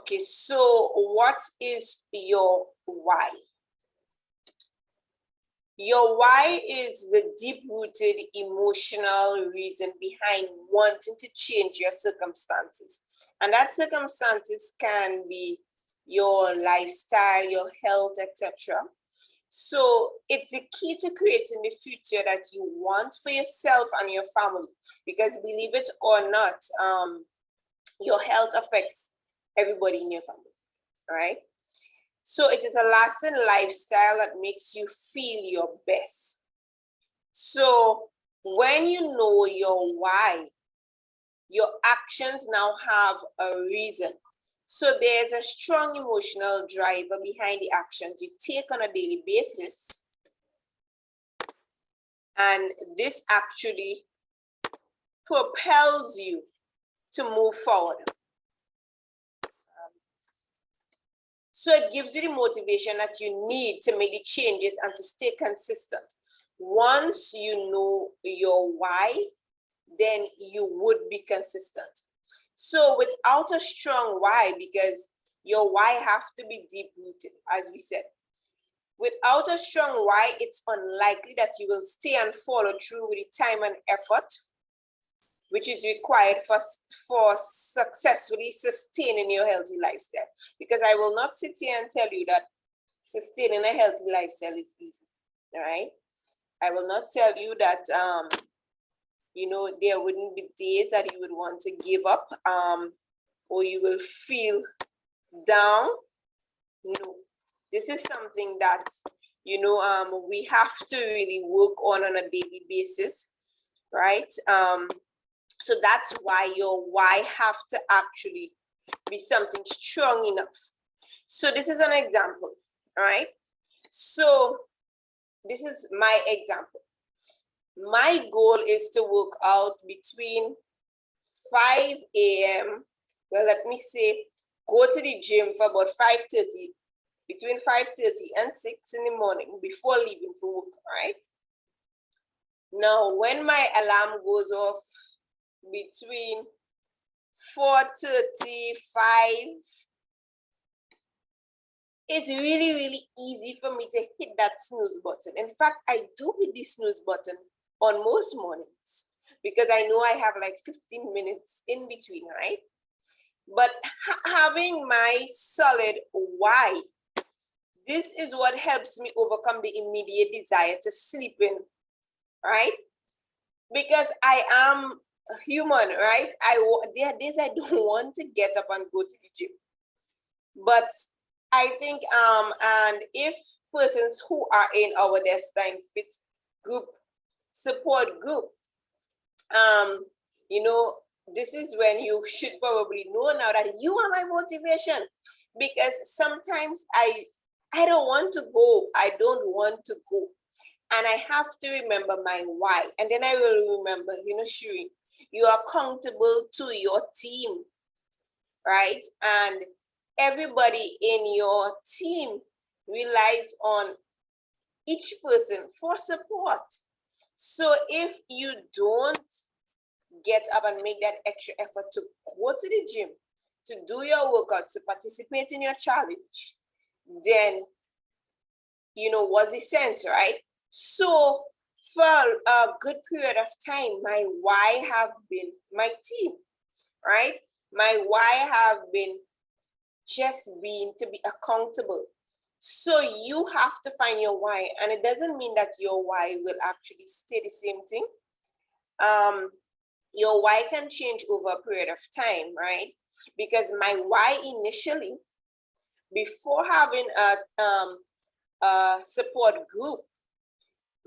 Okay, so what is your why? Your why is the deep-rooted emotional reason behind wanting to change your circumstances. And that circumstances can be your lifestyle, your health, etc. So it's the key to creating the future that you want for yourself and your family. Because believe it or not, your health affects everybody in your family, right? So it is a lasting lifestyle that makes you feel your best. So when you know your why, your actions now have a reason. So there's a strong emotional driver behind the actions you take on a daily basis. And this actually propels you to move forward. So it gives you the motivation that you need to make the changes and to stay consistent. Once you know your why, then you would be consistent. So without a strong why, because your why have to be deep rooted, as we said. Without a strong why, it's unlikely that you will stay and follow through with the time and effort which is required for successfully sustaining your healthy lifestyle. Because I will not sit here and tell you that sustaining a healthy lifestyle is easy, all right? I will not tell you that, you know, there wouldn't be days that you would want to give up or you will feel down. No, this is something that, you know, we have to really work on a daily basis, right? So that's why your why have to actually be something strong enough. So this is an example, all right? So this is my example. My goal is to work out between 5 a.m. Well, let me say, go to the gym for about 5:30, between 5:30 and 6 in the morning before leaving for work, all right? Now, when my alarm goes off between 4:35, it's really, really easy for me to hit that snooze button. In fact, I do hit the snooze button on most mornings because I know I have like 15 minutes in between, right? But having my solid why, this is what helps me overcome the immediate desire to sleep in, right? Because I am human, right? There are days I don't want to get up and go to the gym. But I think and if persons who are in our Destyne Fit group support group, you know, this is when you should probably know now that you are my motivation, because sometimes I don't want to go. I don't want to go. And I have to remember my why. And then I will remember, you know, Shuri, you are accountable to your team, right? And everybody in your team relies on each person for support. So if you don't get up and make that extra effort to go to the gym, to do your workout, to participate in your challenge, then, you know, what's the sense, right? So for a good period of time, my why have been my team, right? My why have been just being to be accountable. So you have to find your why, and it doesn't mean that your why will actually stay the same thing. Your why can change over a period of time, right? Because my why initially, before having a support group,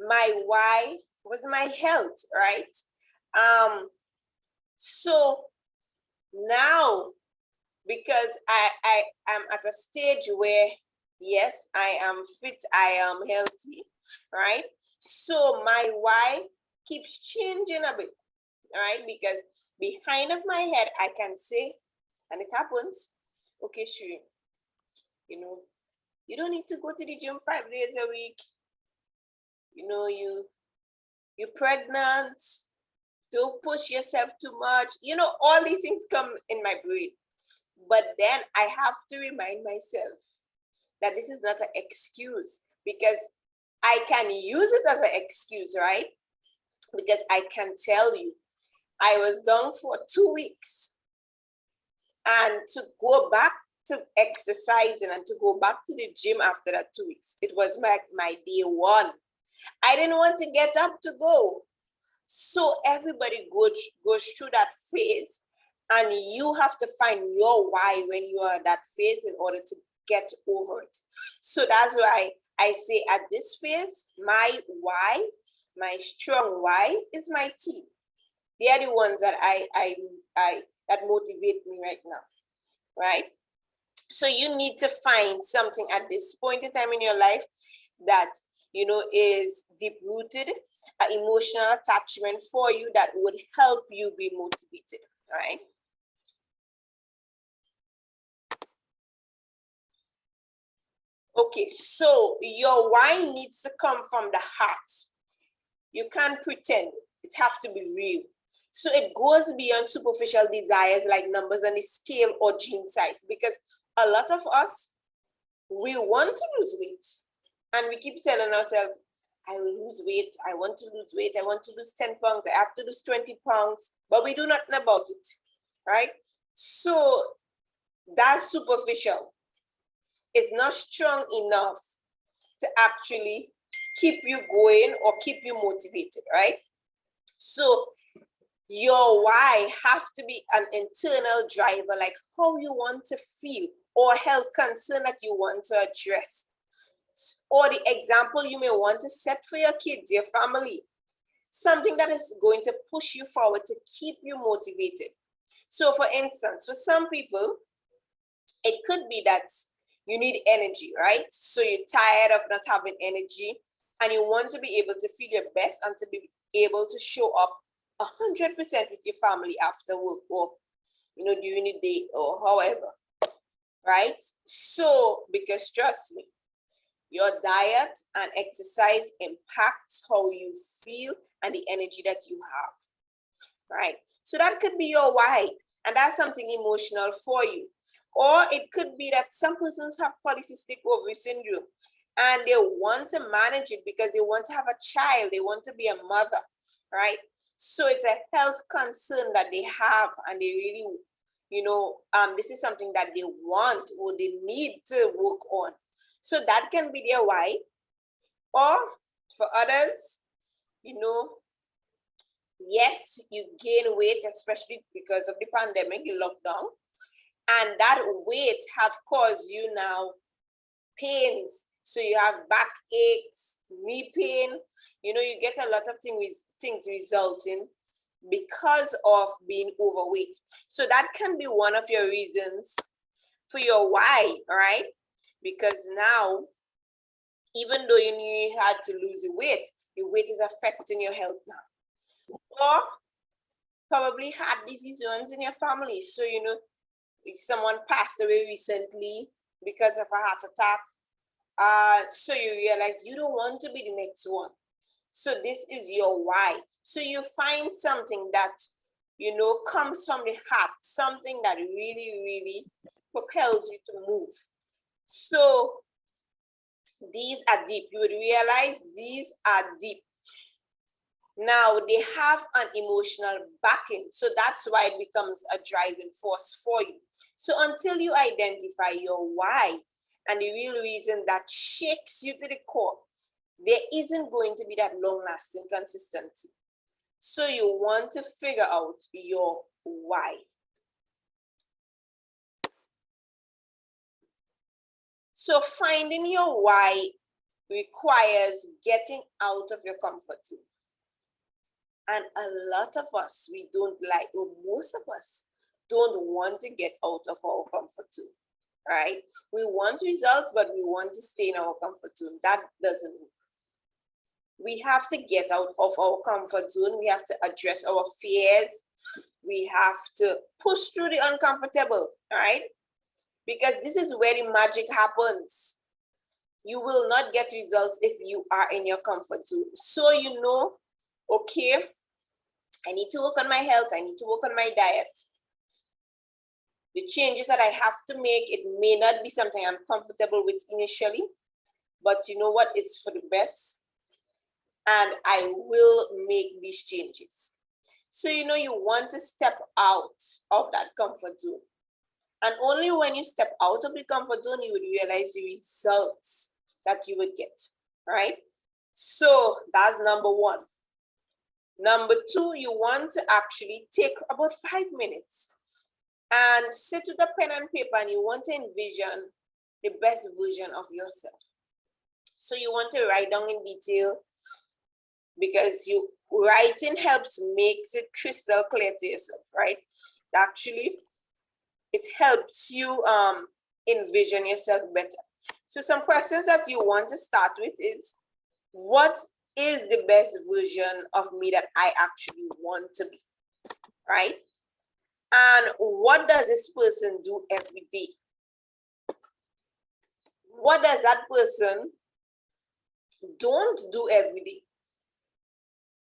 my why was my health, right? So now, because I am at a stage where, yes, I am fit, I am healthy, right? So my why keeps changing a bit, right? Because behind of my head, I can say, and it happens, okay, sure, you know, you don't need to go to the gym 5 days a week. You know, you're pregnant, don't push yourself too much. You know, all these things come in my brain. But then I have to remind myself that this is not an excuse, because I can use it as an excuse, right? Because I can tell you, I was down for 2 weeks, and to go back to exercising and to go back to the gym after that 2 weeks, it was my day one. I didn't want to get up to go. So everybody goes through that phase, and you have to find your why when you are at that phase in order to get over it. So that's why I say at this phase, my why, my strong why is my team. They are the ones that I that motivate me right now, right? So you need to find something at this point in time in your life that is deep rooted, an emotional attachment for you that would help you be motivated, right? Okay, so your why needs to come from the heart. You can't pretend. It has to be real. So it goes beyond superficial desires like numbers on the scale or gene size, because a lot of us, we want to lose weight, and we keep telling ourselves, I will lose weight, I want to lose weight, I want to lose 10 pounds, I have to lose 20 pounds, but we do nothing about it, right? So that's superficial. It's not strong enough to actually keep you going or keep you motivated, right? So your why have to be an internal driver, like how you want to feel or health concern that you want to address, or the example you may want to set for your kids, your family, something that is going to push you forward to keep you motivated. So for instance, for some people, it could be that you need energy, right? So you're tired of not having energy, and you want to be able to feel your best and to be able to show up 100% with your family after work, or during the day, or however, right? So because trust me, your diet and exercise impacts how you feel and the energy that you have, right? So that could be your why, and that's something emotional for you. Or it could be that some persons have polycystic ovary syndrome, and they want to manage it because they want to have a child, they want to be a mother, right? So it's a health concern that they have, and they really, this is something that they want or they need to work on. So that can be their why. Or for others, yes, you gain weight, especially because of the pandemic, the lockdown, and that weight have caused you now pains. So you have back aches, knee pain, you get a lot of things resulting because of being overweight. So that can be one of your reasons for your why, right? Because now, even though you knew you had to lose the weight is affecting your health now. Or probably heart disease runs in your family. So, if someone passed away recently because of a heart attack, so you realize you don't want to be the next one. So this is your why. So you find something that, comes from the heart, something that really, really propels you to move. So these are deep. You would realize these are deep. Now they have an emotional backing. So that's why it becomes a driving force for you. So until you identify your why and the real reason that shakes you to the core, there isn't going to be that long-lasting consistency. So you want to figure out your why. So finding your why requires getting out of your comfort zone. And a lot of us, we don't like, or most of us don't want to get out of our comfort zone, right? We want results, but we want to stay in our comfort zone. That doesn't work. We have to get out of our comfort zone. We have to address our fears. We have to push through the uncomfortable, right? Because this is where the magic happens. You will not get results if you are in your comfort zone. So okay, I need to work on my health. I need to work on my diet. The changes that I have to make, it may not be something I'm comfortable with initially, but you know what, is for the best, and I will make these changes. So you know you want to step out of that comfort zone. And only when you step out of the comfort zone, you would realize the results that you would get, right? So that's number one. Number two, you want to actually take about 5 minutes and sit with a pen and paper, and you want to envision the best version of yourself. So you want to write down in detail, because writing helps makes it crystal clear to yourself, right? Actually, it helps you envision yourself better. So some questions that you want to start with is, what is the best version of me that I actually want to be, right? And what does this person do every day? What does that person don't do every day?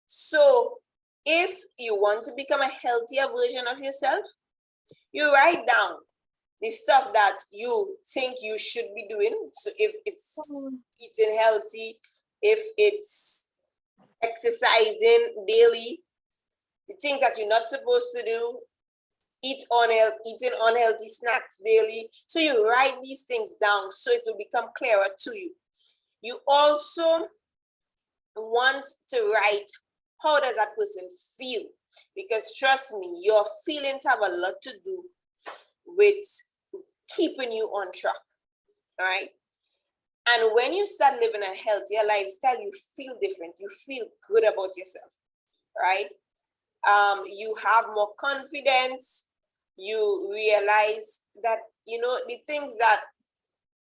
So if you want to become a healthier version of yourself, you write down the stuff that you think you should be doing. So if it's eating healthy, if it's exercising daily, the things that you're not supposed to do, eating unhealthy snacks daily. So you write these things down so it will become clearer to you. You also want to write, how does that person feel? Because trust me, your feelings have a lot to do with keeping you on track, all right? And when you start living a healthier lifestyle, you feel different. You feel good about yourself, right? You have more confidence. You realize that, you know, the things that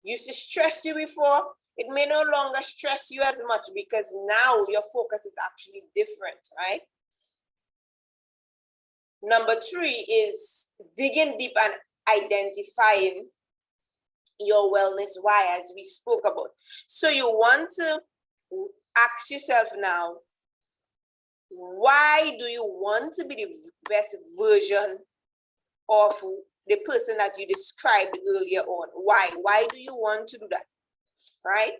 used to stress you before, it may no longer stress you as much, because now your focus is actually different, right? Number three is digging deep and identifying your wellness why, as we spoke about. So you want to ask yourself now, why do you want to be the best version of the person that you described earlier on? Why do you want to do that, right?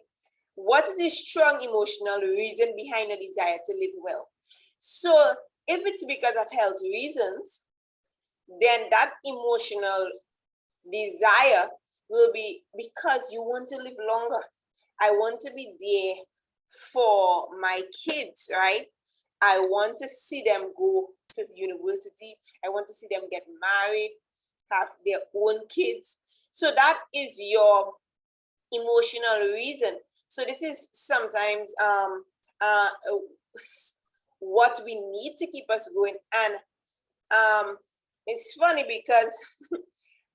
What is the strong emotional reason behind the desire to live well? So if it's because of health reasons, then that emotional desire will be because you want to live longer. I want to be there for my kids, right? I want to see them go to university. I want to see them get married, have their own kids. So that is your emotional reason. So this is sometimes what we need to keep us going. And it's funny because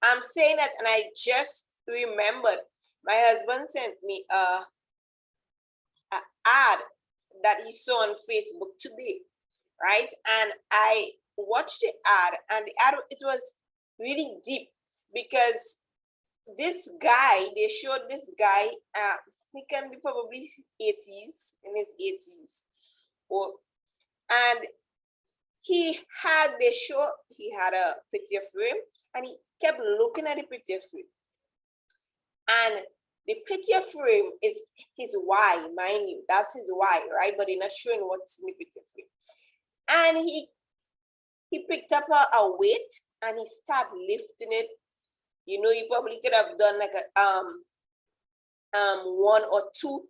I'm saying that, and I just remembered my husband sent me a ad that he saw on Facebook today, right? And I watched the ad, and the ad, it was really deep, because this guy, they showed this guy, he can be probably 80s, in his 80s, and he had a picture frame, and he kept looking at the picture frame. And the picture frame is his why, mind you, that's his why, right? But they're not showing what's in the picture frame. And he picked up a weight and he started lifting it. You know, he probably could have done like a 1 or 2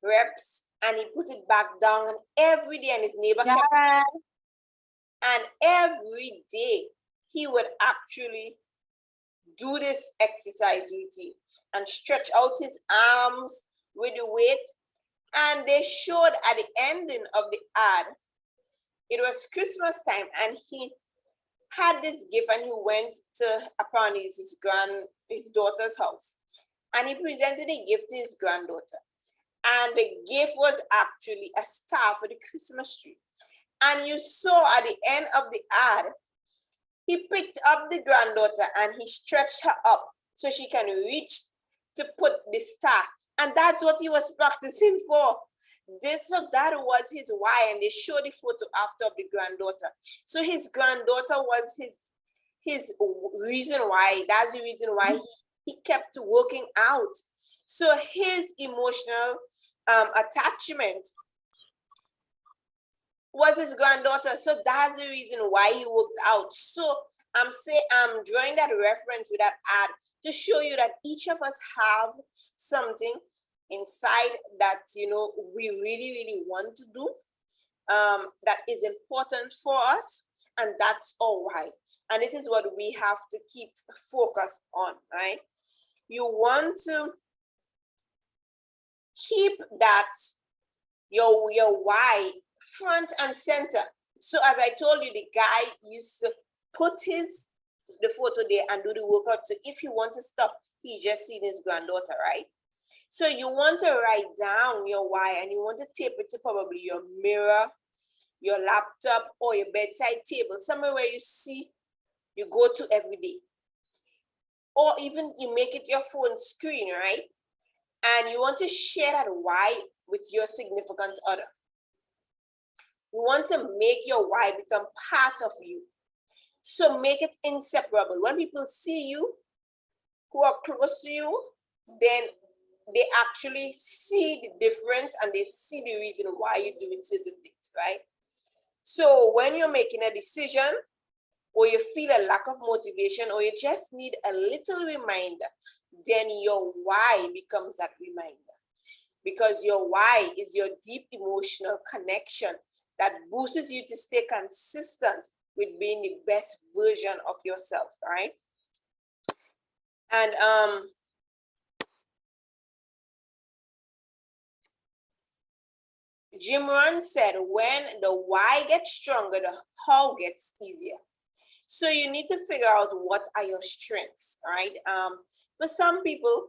reps, and he put it back down, and every day, and his neighbor kept, and every day he would actually do this exercise routine and stretch out his arms with the weight. And they showed at the ending of the ad, it was Christmas time, and he had this gift, and he went to, apparently his daughter's house, and he presented the gift to his granddaughter. And the gift was actually a star for the Christmas tree. And you saw at the end of the ad, he picked up the granddaughter and he stretched her up so she can reach to put the star. And that's what he was practicing for. That was his why, and they showed the photo after of the granddaughter. So his granddaughter was his reason why. That's the reason why he kept working out. So his emotional attachment was his granddaughter. So that's the reason why he worked out. So I'm drawing that reference with that ad to show you that each of us have something inside that, you know, we really, really want to do, that is important for us, and that's all right. And this is what we have to keep focused on, right? You want to keep that your why front and center. So as I told you, the guy used to put the photo there and do the workout. So if you want to stop, he just seen his granddaughter, right? So you want to write down your why, and you want to tape it to probably your mirror, your laptop, or your bedside table, somewhere where you go to every day. Or even you make it your phone screen, right? And you want to share that why with your significant other. You want to make your why become part of you. So make it inseparable. When people see you, who are close to you, then they actually see the difference and they see the reason why you're doing certain things, right? So when you're making a decision, or you feel a lack of motivation, or you just need a little reminder, then your why becomes that reminder. Because your why is your deep emotional connection that boosts you to stay consistent with being the best version of yourself, right? And Jim Rohn said, when the why gets stronger, the how gets easier. So you need to figure out what are your strengths, right? For some people,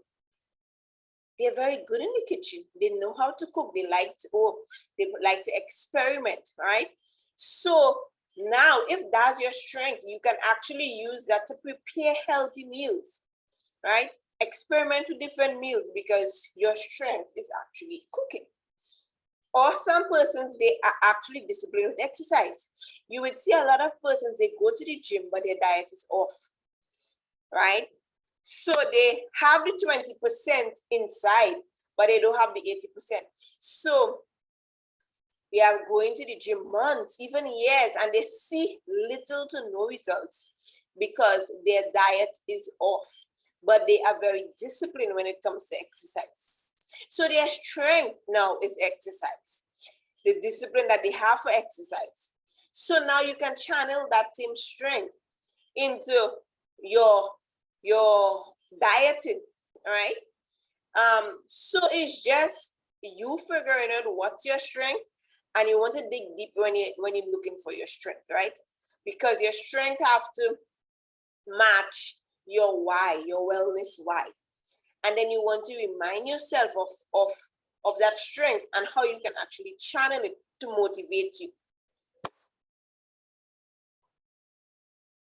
they're very good in the kitchen. They know how to cook. They like to experiment, right? So now, if that's your strength, you can actually use that to prepare healthy meals, right? Experiment with different meals because your strength is actually cooking. Or some persons, they are actually disciplined with exercise. You would see a lot of persons, they go to the gym, but their diet is off, right? So they have the 20% inside, but they don't have the 80%. So they are going to the gym months, even years, and they see little to no results because their diet is off, but they are very disciplined when it comes to exercise. So their strength now is exercise, the discipline that they have for exercise. So now you can channel that same strength into your dieting, right? So it's just you figuring out what's your strength, and you want to dig deep when you're looking for your strength, right? Because your strength have to match your why, your wellness why. And then you want to remind yourself of that strength and how you can actually channel it to motivate you.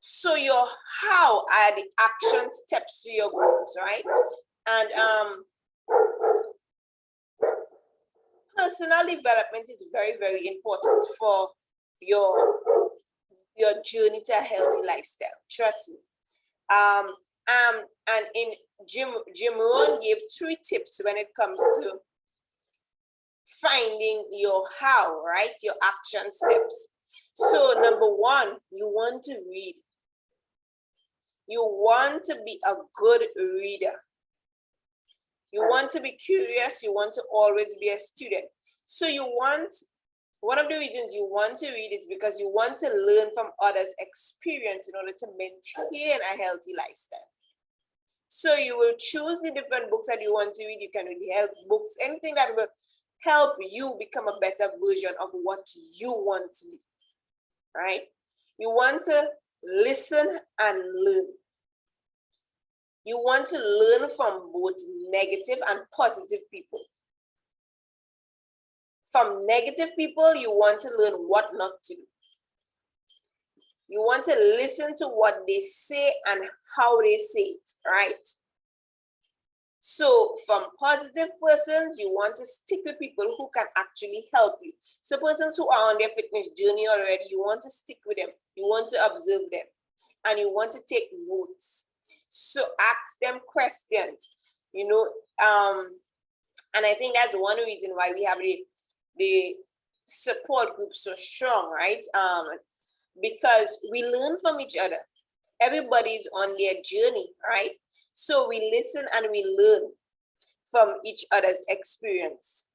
So your how are the action steps to your goals, right? And personal development is very, very important for your journey to a healthy lifestyle. Trust me. And in Jim Rohn gave 3 tips when it comes to finding your how, right? Your action steps. So number 1, you want to read. You want to be a good reader. You want to be curious. You want to always be a student. So one of the reasons you want to read is because you want to learn from others' experience in order to maintain a healthy lifestyle. So you will choose the different books that you want to read. You can read health books, anything that will help you become a better version of what you want to be, right? You want to listen and learn. You want to learn from both negative and positive people. From negative people, you want to learn what not to do. You want to listen to what they say and how they say it, right? So from positive persons, you want to stick with people who can actually help you. So persons who are on their fitness journey already, you want to stick with them. You want to observe them. and you want to take notes. So ask them questions, you know, and I think that's one reason why we have the support group so strong, right? Because we learn from each other. Everybody's on their journey, right? So we listen and we learn from each other's experience.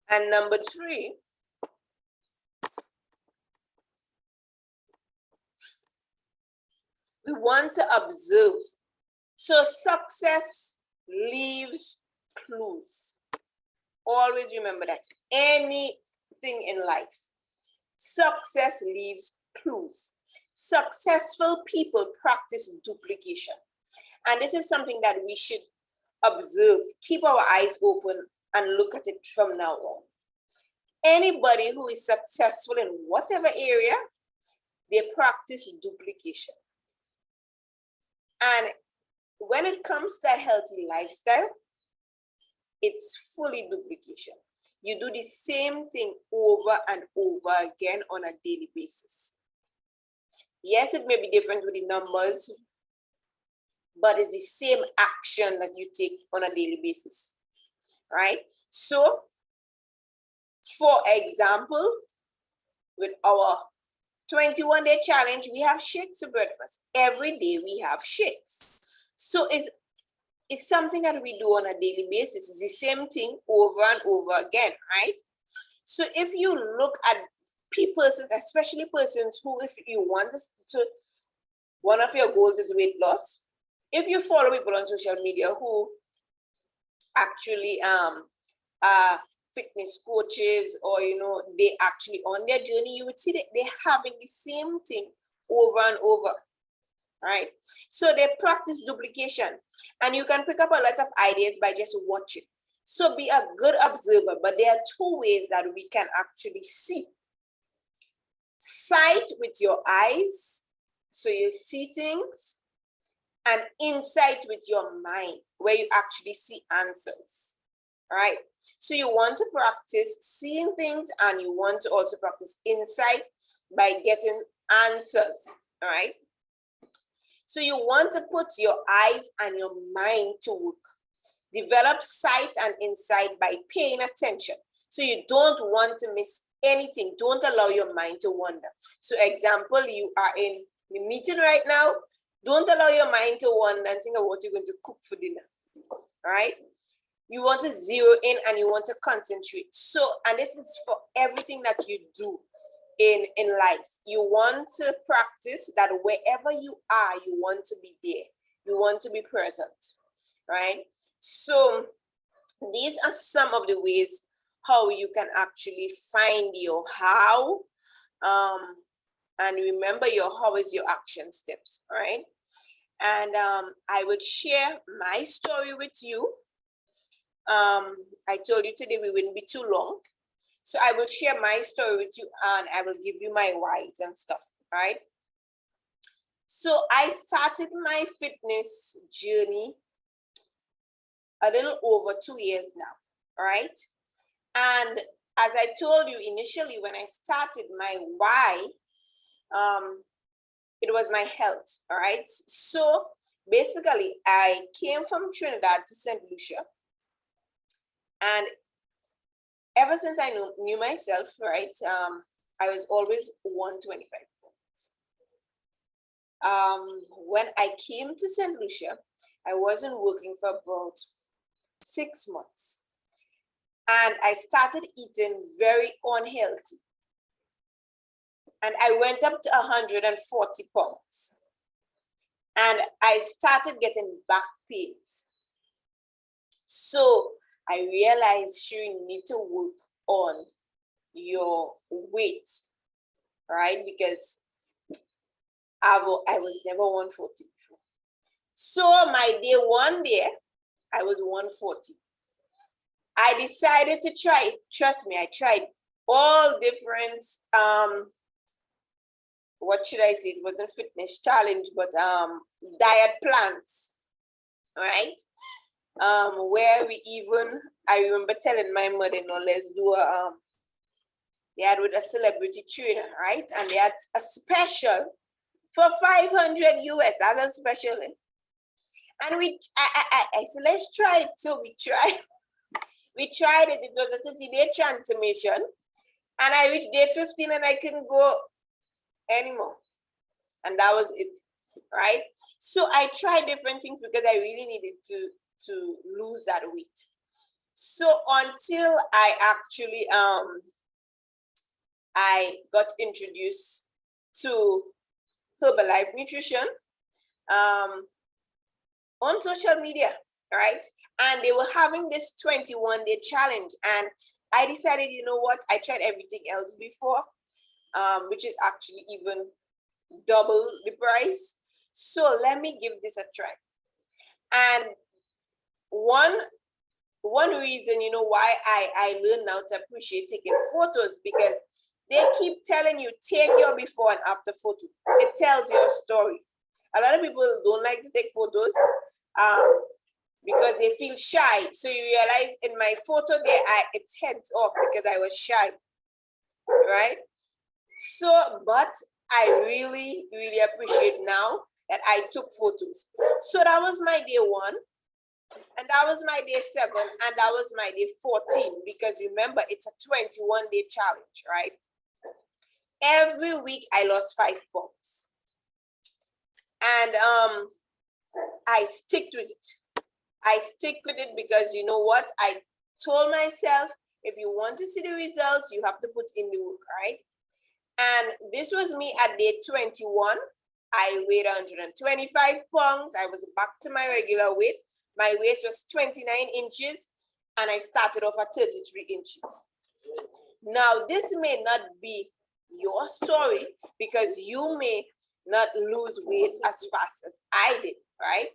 And number 3, we want to observe. So success leaves clues. Always remember that. Anything in life, success leaves clues. Successful people practice duplication. And this is something that we should observe. Keep our eyes open and look at it from now on. Anybody who is successful in whatever area, they practice duplication. And when it comes to a healthy lifestyle, it's fully duplication. You do the same thing over and over again on a daily basis. Yes, it may be different with the numbers, but it's the same action that you take on a daily basis, right? So, for example, with our 21-day challenge, we have shakes for breakfast. Every day we have shakes. So it's something that we do on a daily basis. It's the same thing over and over again, right? So if you look at persons, especially persons who, if you want to, one of your goals is weight loss. If you follow people on social media who actually are fitness coaches, or they actually on their journey, you would see that they're having the same thing over and over, right? So they practice duplication, and you can pick up a lot of ideas by just watching. So be a good observer, but there are 2 ways that we can actually see. Sight with your eyes, so you see things, and insight with your mind, where you actually see answers, right? So you want to practice seeing things, and you want to also practice insight by getting answers, right? So you want to put your eyes and your mind to work. Develop sight and insight by paying attention. So you don't want to miss anything. Don't allow your mind to wander. So example, you are in the meeting right now. Don't allow your mind to wander and think of what you're going to cook for dinner, right? You want to zero in and you want to concentrate. So, and this is for everything that you do in life. You want to practice that wherever you are, you want to be there. You want to be present, right? So these are some of the ways how you can actually find your how. And remember, your how is your action steps, right? And I would share my story with you. I told you today we wouldn't be too long. So I will share my story with you, and I will give you my whys and stuff, right? So I started my fitness journey a little over 2 years now, right? And as I told you initially, when I started, my why, it was my health, all right? So basically, I came from Trinidad to St. Lucia, and ever since I knew myself, right, I was always 125 pounds. When I came to St. Lucia, I wasn't working for about 6 months. And I started eating very unhealthy. And I went up to 140 pounds. And I started getting back pains. So I realized you need to work on your weight, right? Because I was never 140 before. So my day 1 day, I was 140. I decided to try it. Trust me, I tried all different, what should I say? It wasn't fitness challenge, but diet plans, right? Where we even, I remember telling my mother-in-law, let's do they had with a celebrity trainer, right? And they had a special for 500 US as a special. And I said, let's try it. So we tried. We tried it. It was a 30-day transformation. And I reached day 15 and I couldn't go anymore. And that was it, right? So I tried different things because I really needed to lose that weight. So until I actually I got introduced to Herbalife Nutrition on social media, right? And they were having this 21-day challenge. And I decided, you know what? I tried everything else before, which is actually even double the price. So let me give this a try. And one reason, you know, why I learned now to appreciate taking photos, because they keep telling you, take your before and after photo. It tells your story. A lot of people don't like to take photos because they feel shy. So you realize in my photo there, it's heads off because I was shy, right? So, but I really, really appreciate now that I took photos. So that was my day 1. And that was my day 7, and that was my day 14, because remember, it's a 21-day challenge, right? Every week I lost 5 pounds. And I stick with it. I stick with it because you know what? I told myself, if you want to see the results, you have to put in the work, right? And this was me at day 21. I weighed 125 pounds. I was back to my regular weight. My waist was 29 inches, and I started off at 33 inches. Now, this may not be your story because you may not lose weight as fast as I did, right?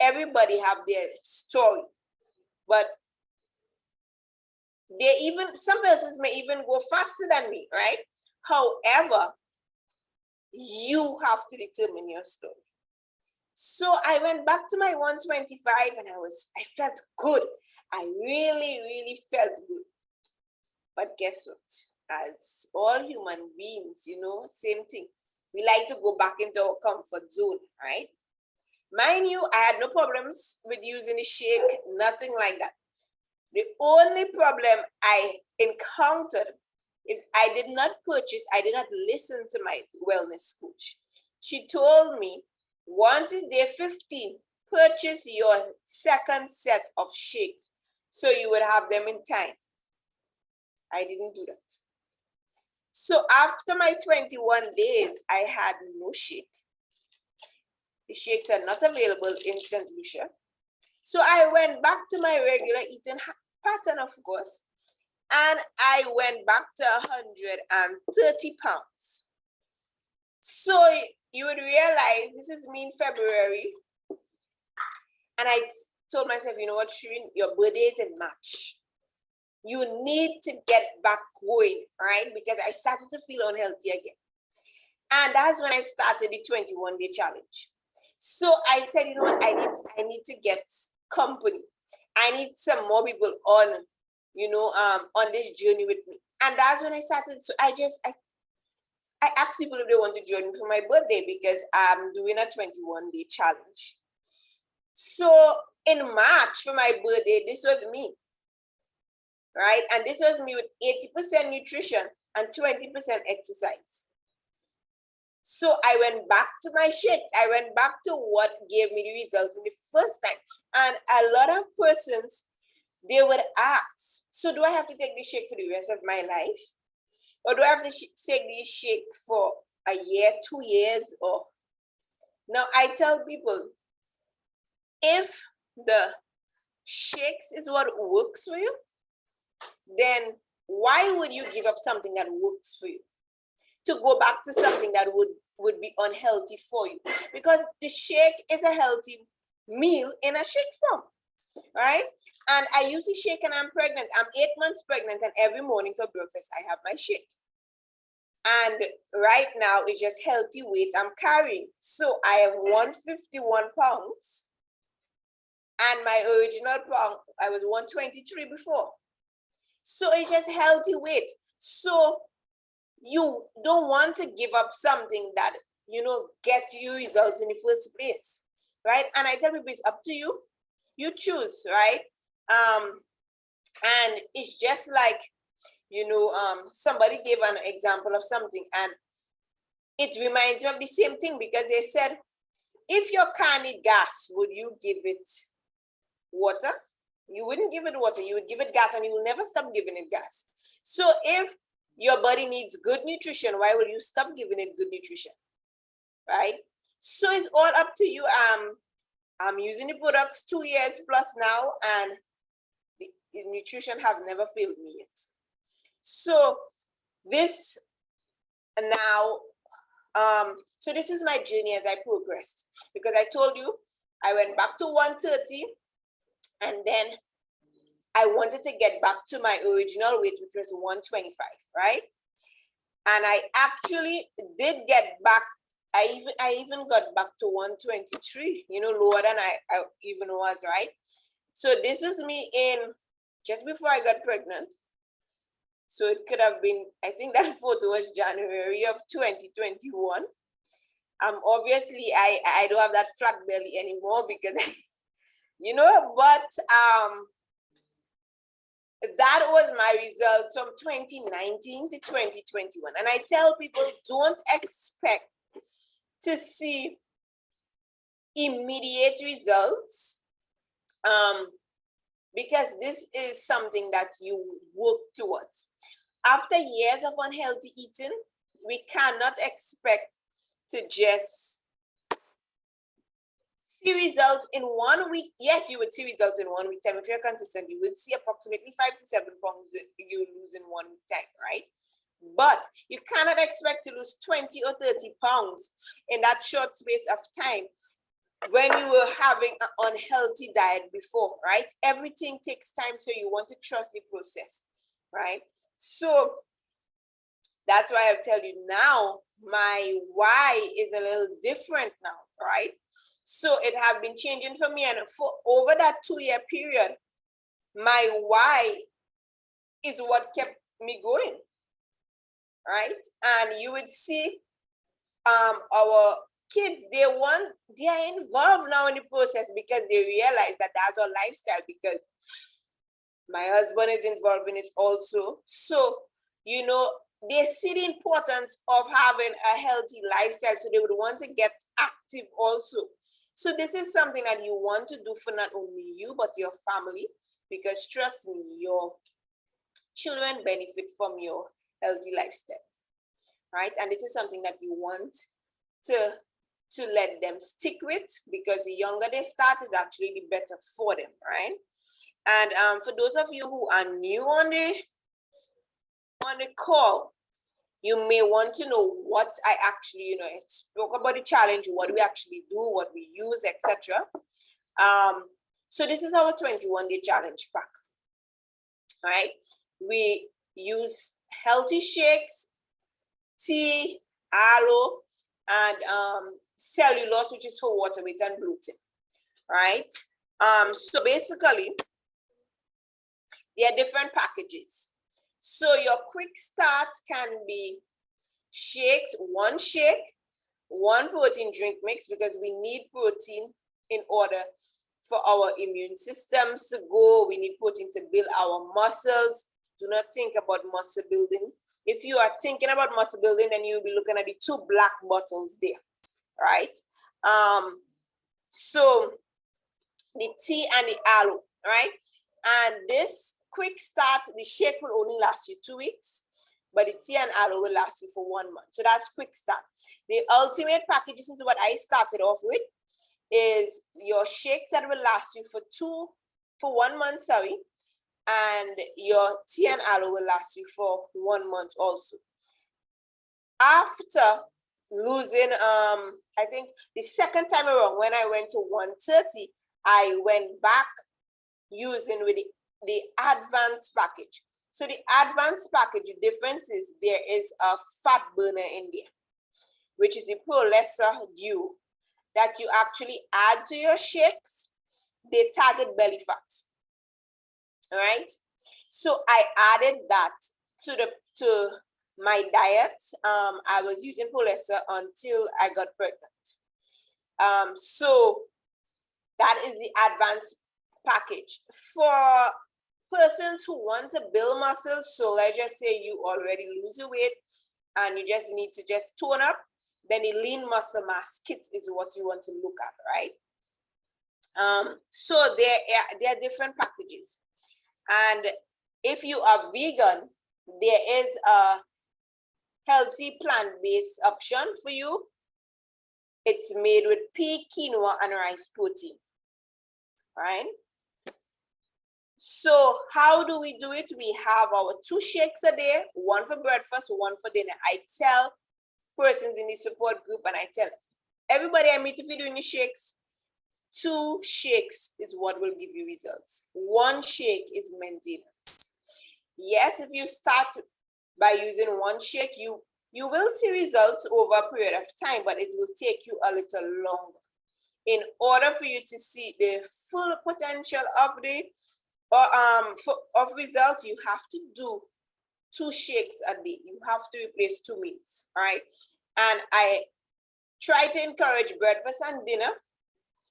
Everybody have their story, but some persons may even go faster than me, right? However, you have to determine your story. So I went back to my 125 and I felt good. I really, really felt good. But guess what? As all human beings, you know, same thing. We like to go back into our comfort zone, right? Mind you, I had no problems with using a shake, nothing like that. The only problem I encountered is I did not listen to my wellness coach. She told me, once it's day 15, purchase your second set of shakes so you would have them in time. I didn't do that. So after my 21 days, I had no shake. The shakes are not available in St. Lucia. So I went back to my regular eating pattern, of course, and I went back to 130 pounds. So you would realize this is me in February. And I told myself, you know what, Shireen, your birthday is in March. You need to get back going, right? Because I started to feel unhealthy again. And that's when I started the 21-day challenge. So I said, you know what, I need to get company. I need some more people on, you know, on this journey with me. And that's when I started. So I asked people if they want to join me for my birthday because I'm doing a 21-day challenge. So in March for my birthday, this was me, right? And this was me with 80% nutrition and 20% exercise. So I went back to my shakes. I went back to what gave me the results in the first time. And a lot of persons, they would ask, so do I have to take this shake for the rest of my life? Or do I have to take this shake for a year, 2 years? Or now I tell people, if the shakes is what works for you, then why would you give up something that works for you to go back to something that would be unhealthy for you? Because the shake is a healthy meal in a shake form, right? And I use the shake and I'm pregnant. I'm 8 months pregnant, and every morning for breakfast, I have my shake. And right now, it's just healthy weight I'm carrying. So I am 151 pounds. And my original pound, I was 123 before. So it's just healthy weight. So you don't want to give up something that get you results in the first place, right? And I tell people it's up to you. You choose, right? And it's just like, somebody gave an example of something, and it reminds me of the same thing, because they said, if your car need gas, would you give it water? You wouldn't give it water, you would give it gas, and you will never stop giving it gas. So if your body needs good nutrition, why will you stop giving it good nutrition, right? So it's all up to you. I'm using the products 2 years plus now, and the nutrition have never failed me yet. So this now, so this is my journey as I progressed, because I told you I went back to 130, and then I wanted to get back to my original weight, which was 125, right? And I actually did get back. I even got back to 123, lower than I even was, right? So this is me in just before I got pregnant. So it could have been, I think that photo was January of 2021. Obviously I don't have that flat belly anymore, because but that was my results from 2019 to 2021. And I tell people, don't expect to see immediate results, because this is something that you work towards. After years of unhealthy eating, we cannot expect to just see results in 1 week. Yes, you would see results in 1 week time. If you're consistent, you would see approximately 5 to 7 pounds you lose in 1 week time, right? But you cannot expect to lose 20 or 30 pounds in that short space of time when you were having an unhealthy diet before, right? Everything takes time, so you want to trust the process, right? So that's why I tell you now, my why is a little different now, right? So it have been changing for me, and for over that 2-year period, my why is what kept me going, right? And you would see our kids, they are involved now in the process, because they realize that that's our lifestyle, because my husband is involved in it also. So, they see the importance of having a healthy lifestyle, so they would want to get active also. So this is something that you want to do for not only you, but your family, because trust me, your children benefit from your healthy lifestyle, right? And this is something that you want to let them stick with, because the younger they start is actually the better for them, right? And for those of you who are new on the call, you may want to know what I actually, I spoke about the challenge, what we actually do, what we use, etc. So this is our 21-day challenge pack. All right, we use healthy shakes, tea, aloe, and cellulose, which is for water weight and gluten. Right? So basically, there are different packages. So your quick start can be shakes, 1 shake, 1 protein drink mix, because we need protein in order for our immune systems to go. We need protein to build our muscles. Do not think about muscle building. If you are thinking about muscle building, then you'll be looking at the 2 black bottles there, right? So the tea and the aloe, right? And this quick start, the shake will only last you 2 weeks, but the tea and aloe will last you for 1 month. So that's quick start. The ultimate package, this is what I started off with, is your shakes that will last you for 1 month, and your tea and aloe will last you for 1 month also. After losing, I think the second time around, when I went to 130, I went back using with the advanced package. So the advanced package, the difference is there is a fat burner in there, which is the Pro-Lesser Dew that you actually add to your shakes. They target belly fat. All right. So I added that to my diet, I was using polyester until I got pregnant. So that is the advanced package. For persons who want to build muscle, so let's just say you already lose your weight and you just need to just tone up, then the lean muscle mass kit is what you want to look at, right? So there are different packages. And if you are vegan, there is a healthy plant-based option for you. It's made with pea, quinoa, and rice protein, right? So how do we do it? We have our 2 shakes a day, one for breakfast, one for dinner. I tell persons in the support group, and I tell everybody I meet, if you're doing the shakes, 2 shakes is what will give you results. 1 shake is maintenance. Yes, if you start by using 1 shake, you will see results over a period of time, but it will take you a little longer. In order for you to see the full potential of the results, you have to do 2 shakes a day. You have to replace 2 meals, right? And I try to encourage breakfast and dinner,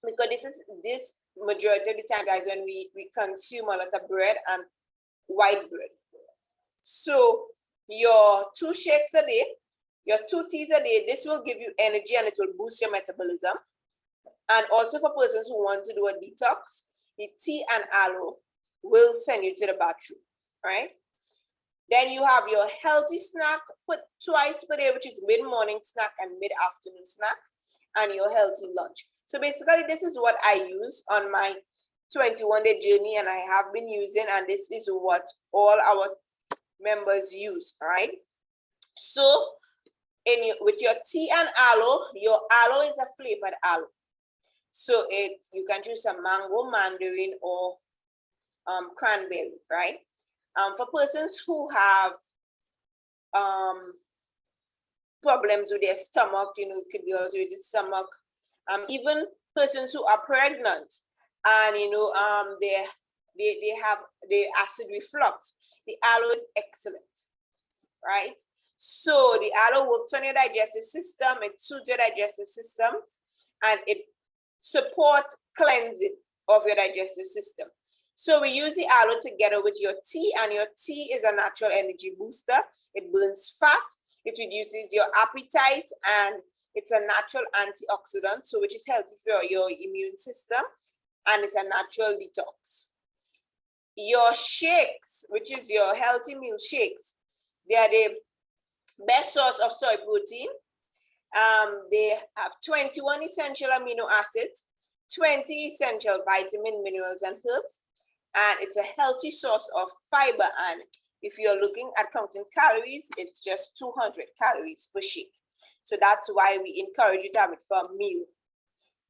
because this majority of the time, guys, when we consume a lot of bread and white bread. So your 2 shakes a day, your 2 teas a day, this will give you energy and it will boost your metabolism. And also for persons who want to do a detox, the tea and aloe will send you to the bathroom, right? Then you have your healthy snack, put twice per day, which is mid-morning snack and mid-afternoon snack, and your healthy lunch. So basically, this is what I use on my 21-day journey, and I have been using, and this is what all our members use, all right? So with your tea and aloe, your aloe is a flavored aloe. So you can choose some mango, mandarin, or cranberry, right? For persons who have problems with their stomach, it could be also with the stomach. Even persons who are pregnant and they have the acid reflux, the aloe is excellent, right? So the aloe works on your digestive system, it soothes your digestive systems, and it supports cleansing of your digestive system. So we use the aloe together with your tea, and your tea is a natural energy booster. It burns fat, it reduces your appetite, and it's a natural antioxidant, so which is healthy for your immune system, and it's a natural detox. Your shakes, which is your healthy meal shakes, they are the best source of soy protein. They have 21 essential amino acids, 20 essential vitamin, minerals, and herbs, and it's a healthy source of fiber. And if you're looking at counting calories, it's just 200 calories per shake. So that's why we encourage you to have it for a meal,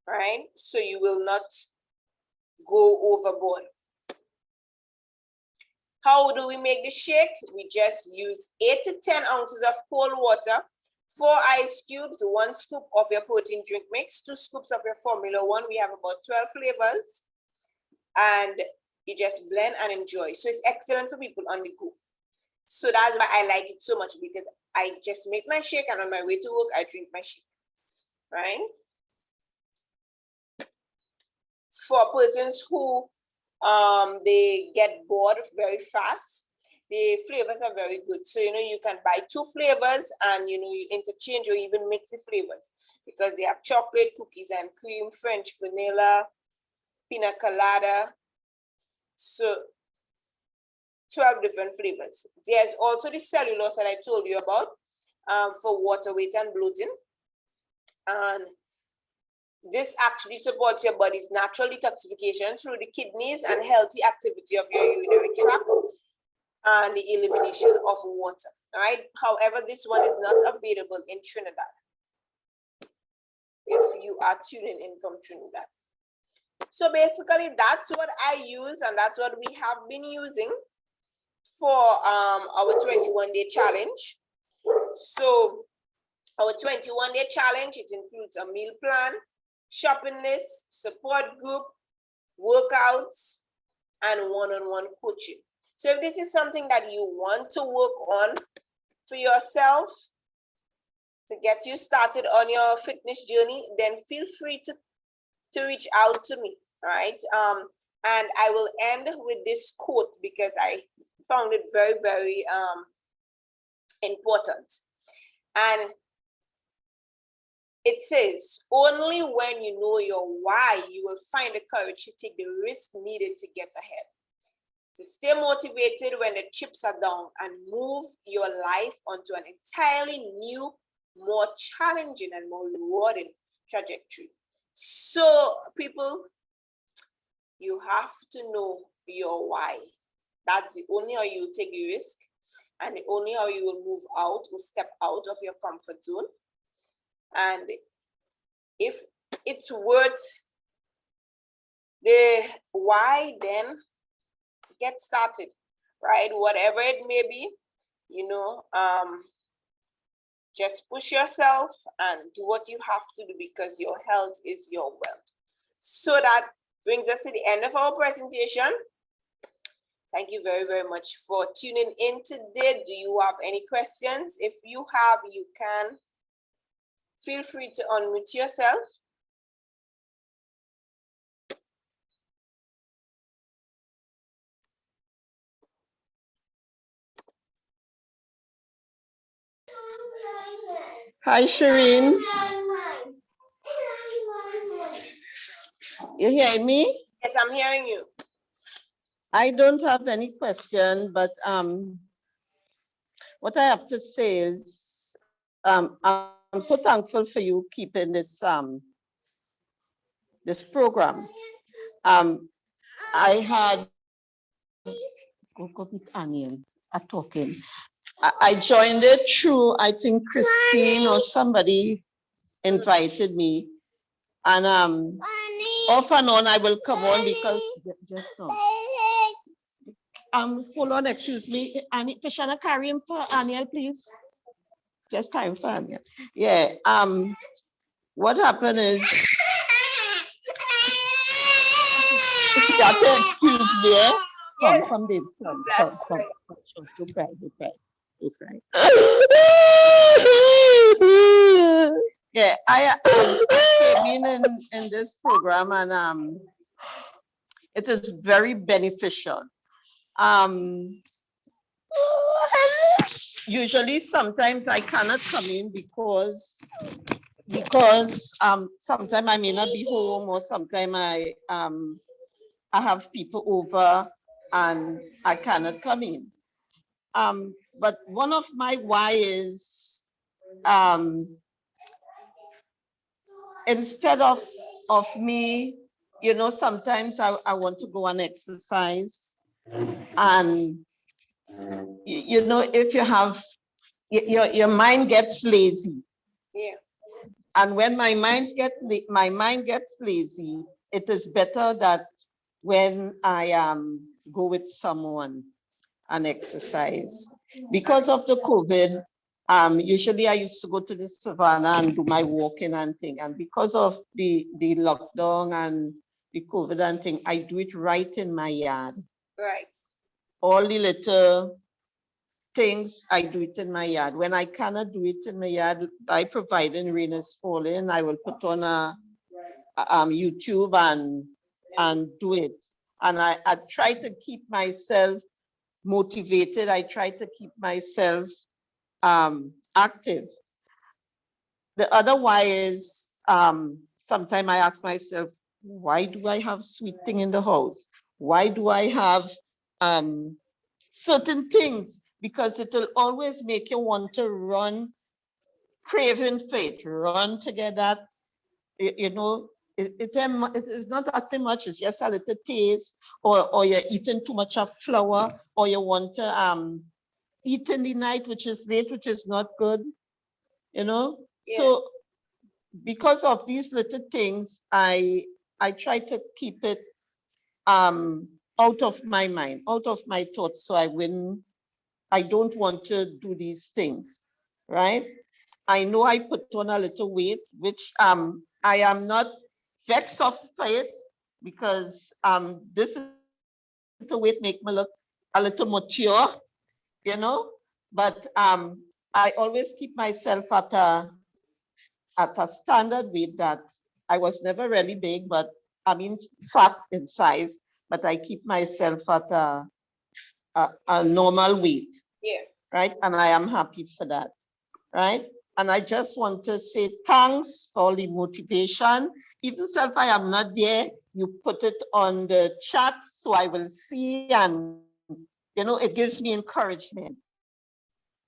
right? So you will not go overboard. How do we make the shake? We just use 8 to 10 ounces of cold water, 4 ice cubes, 1 scoop of your protein drink mix, 2 scoops of your Formula 1. We have about 12 flavors, and you just blend and enjoy. So it's excellent for people on the go. So that's why I like it so much, because I just make my shake, and on my way to work, I drink my shake, right? For persons who they get bored very fast, the flavors are very good. So, you can buy 2 flavors and, you interchange or even mix the flavors, because they have chocolate, cookies and cream, French vanilla, pina colada. So 12 different flavors. There's also the cellulose that I told you about for water weight and bloating. And this actually supports your body's natural detoxification through the kidneys and healthy activity of your urinary tract and the elimination of water, all right? However, this one is not available in Trinidad, if you are tuning in from Trinidad. So basically, that's what I use, and that's what we have been using for our 21-day challenge. So our 21-day challenge, it includes a meal plan, shopping list, support group, workouts, and one-on-one coaching. So if this is something that you want to work on, for yourself to get you started on your fitness journey, then feel free to reach out to me, right? And I will end with this quote because I found it very, very important. And it says, only when you know your why, you will find the courage to take the risk needed to get ahead. To stay motivated when the chips are down and move your life onto an entirely new, more challenging and more rewarding trajectory. So, people, you have to know your why. That's the only how you will take the risk, and the only how you will move out or step out of your comfort zone. And if it's worth the why, then get started, right? Whatever it may be, just push yourself and do what you have to do, because your health is your wealth. So that brings us to the end of our presentation. Thank you very, very much for tuning in today. Do you have any questions? If you have, you can feel free to unmute yourself. Hi, Shireen. You hearing me? Yes, I'm hearing you. I don't have any question, but what I have to say is I'm so thankful for you keeping this program. I had go with Aniel talking. I joined it through, I think Christine or somebody invited me, and off and on I will come on because just hold on, excuse me, Annie, Tashana, carry him for Aniel, please. Just carry him for Aniel. Yeah. What happened is you have to excuse me. Eh? Yes. Come, babe. Come. Don't cry. Yeah, I came in this program, and it is very beneficial. Usually, sometimes I cannot come in because sometimes I may not be home, or sometimes I have people over and I cannot come in. But one of my why is instead of me, sometimes I want to go and exercise, and if you have your mind gets lazy. Yeah. And when my mind gets lazy, it is better that when I go with someone and exercise. Because of the COVID, usually I used to go to the savannah and do my walking and thing. And because of the lockdown and the COVID and thing, I do it right in my yard. Right. All the little things, I do it in my yard. When I cannot do it in my yard, I providing rain is falling, I will put on a YouTube and do it. And I try to keep myself motivated. I try to keep myself active. The other why is sometimes I ask myself, why do I have sweet thing in the house? Why do I have certain things? Because it will always make you want to run, craving for it, run to get that, it is not that much, it's just a little taste, or you're eating too much of flour, or you want to eat in the night, which is late, which is not good, Yeah. So because of these little things, I try to keep it out of my mind, out of my thoughts, so I don't want to do these things, right? I know I put on a little weight, which I am not vexed of it, because this little weight make me look a little mature, but I always keep myself at a standard weight that I was never really big, but I mean fat in size, but I keep myself at a normal weight, Yeah. right? And I am happy for that, right? And I just want to say thanks for all the motivation. Even if I am not there, you put it on the chat so I will see, and it gives me encouragement.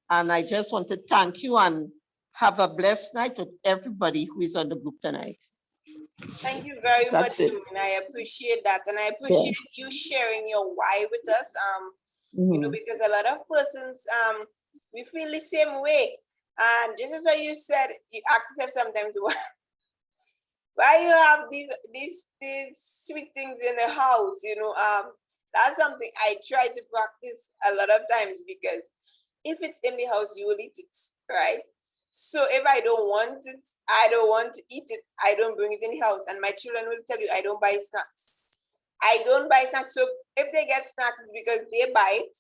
And I just want to thank you and have a blessed night with everybody who is on the group tonight. Thank you very much, That's it. and I appreciate that, and I Yeah. appreciate you sharing your why with us. Mhm. Because a lot of persons we feel the same way, and just as how you said, you ask yourself sometimes why you have these sweet things in the house. That's something I try to practice a lot of times, because if it's in the house, you will eat it, right? So if I don't want it, I don't want to eat it, I don't bring it in the house. And my children will tell you, I don't buy snacks. I don't buy snacks. So if they get snacks, it's because they buy it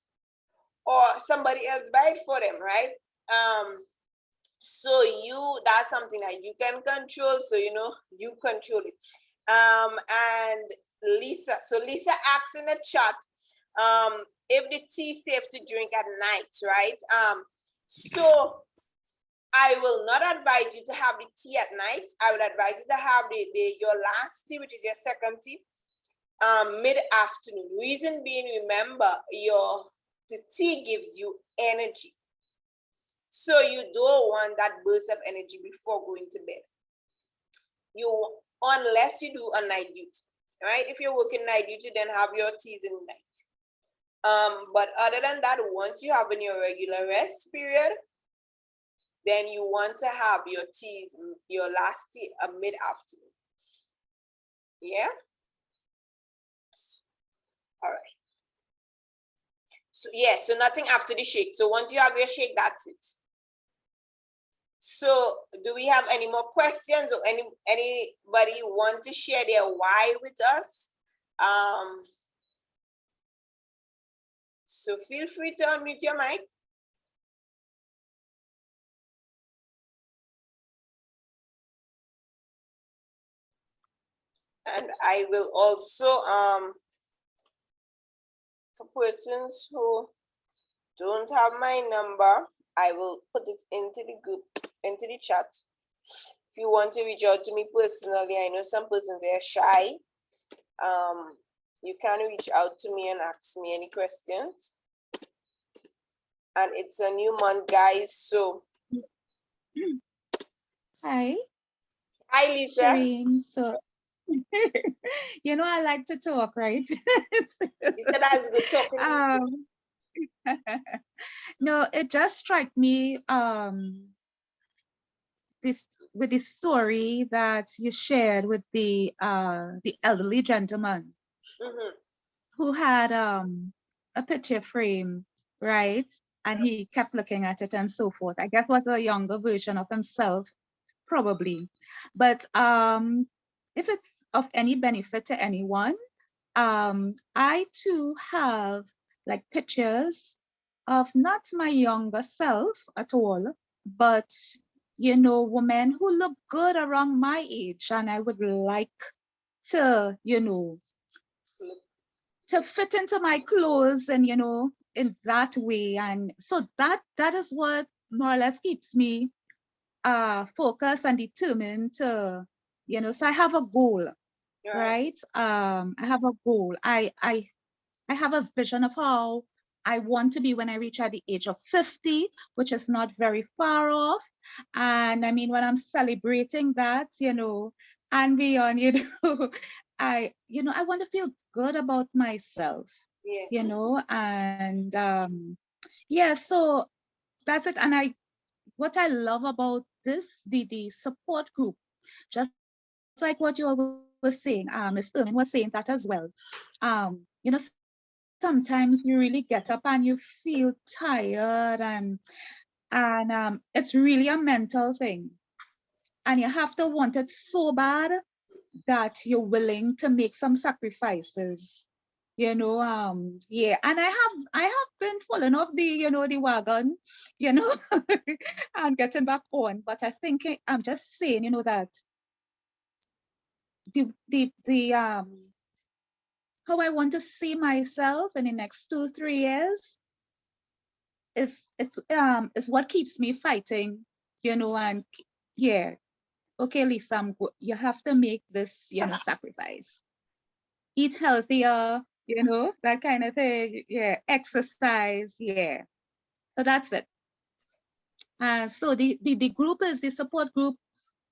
or somebody else buy it for them, right? So that's something that you can control. So you control it. And Lisa asks in the chat, if the tea is safe to drink at night, right? So I will not advise you to have the tea at night. I would advise you to have your last tea, which is your second tea, mid-afternoon. Reason being, remember, the tea gives you energy. So you don't want that burst of energy before going to bed. Unless you do a night duty, right? If you're working night duty, then have your teas in the night. But other than that, once you have in your regular rest period, then you want to have your teas, your last tea, a mid-afternoon. Yeah. All right. So nothing after the shake. So once you have your shake, that's it. So do we have any more questions, or anybody want to share their why with us? So feel free to unmute your mic. And I will also, for persons who don't have my number, I will put it into the group, into the chat. If you want to reach out to me personally, I know some persons, they're shy. You can reach out to me and ask me any questions. And it's a new month, guys, so. Hi. Hi, Lisa. Shireen. So, I like to talk, right? Lisa, that's good talking. No, it just struck me this with the story that you shared with the elderly gentleman who had a picture frame, right? And he kept looking at it and so forth. I guess was a younger version of himself, probably. But if it's of any benefit to anyone, I too have like pictures of not my younger self at all, but women who look good around my age, and I would like to, to fit into my clothes and in that way. And so that is what more or less keeps me focused and determined to, so I have a goal, right? I have a goal. I have a vision of how I want to be when I reach at the age of 50, which is not very far off. And I mean, when I'm celebrating that, and beyond, I want to feel good about myself, Yes. and yeah, so that's it. And what I love about this, the support group, just like what you all were saying, Miss Ermin was saying that as well. Sometimes you really get up and you feel tired, and it's really a mental thing. And you have to want it so bad that you're willing to make some sacrifices, Yeah, and I have been falling off the wagon, you know, and getting back on. But I'm just saying, that the how I want to see myself in the next 2, 3 years is what keeps me fighting, and yeah, okay, Lisa, you have to make this, sacrifice. Eat healthier, that kind of thing. Yeah, exercise, yeah. So that's it. So the support group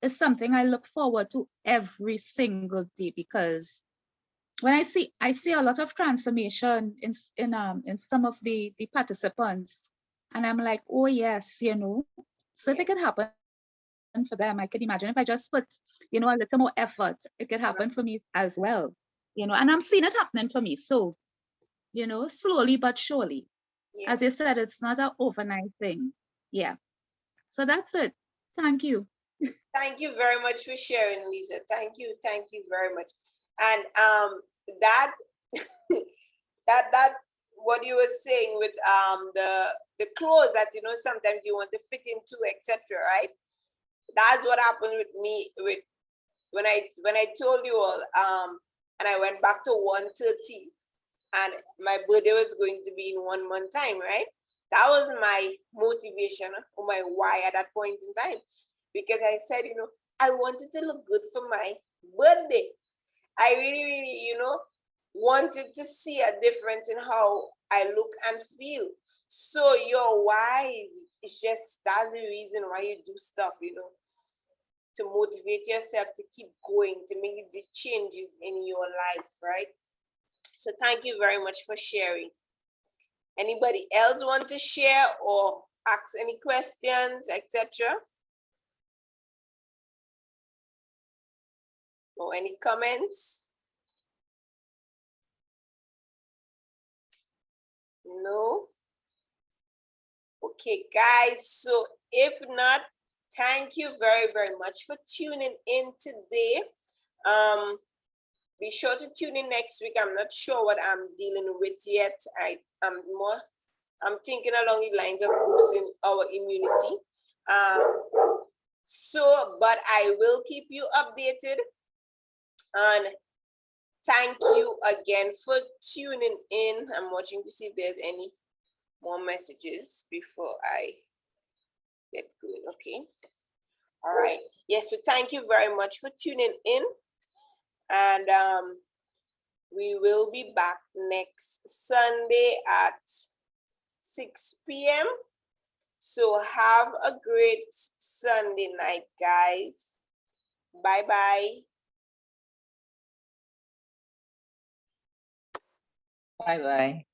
is something I look forward to every single day, because when I see a lot of transformation in some of the participants, and I'm like, oh yes, so if it could happen for them, I could imagine if I just put, a little more effort, it could happen for me as well. And I'm seeing it happening for me. So, slowly but surely. Yeah. As you said, it's not an overnight thing. Yeah. So that's it. Thank you. Thank you very much for sharing, Lisa. Thank you very much. And that that what you were saying with the clothes that sometimes you want to fit into, etc. Right? That's what happened with me with when I told you all and I went back to 130 and my birthday was going to be in 1 month time, right? That was my motivation or my why at that point in time, because I said, I wanted to look good for my birthday. I really, really, wanted to see a difference in how I look and feel. So your why is just that's the reason why you do stuff, to motivate yourself to keep going, to make the changes in your life, right? So thank you very much for sharing. Anybody else want to share or ask any questions, etc.? Or any comments? No? Okay, guys. So if not, thank you very, very much for tuning in today. Be sure to tune in next week. I'm not sure what I'm dealing with yet. I'm thinking along the lines of boosting our immunity. But I will keep you updated. And thank you again for tuning in. I'm watching to see if there's any more messages before I get good. Okay. All right. Yes. So thank you very much for tuning in. And we will be back next Sunday at 6 p.m. So have a great Sunday night, guys. Bye-bye. Bye-bye.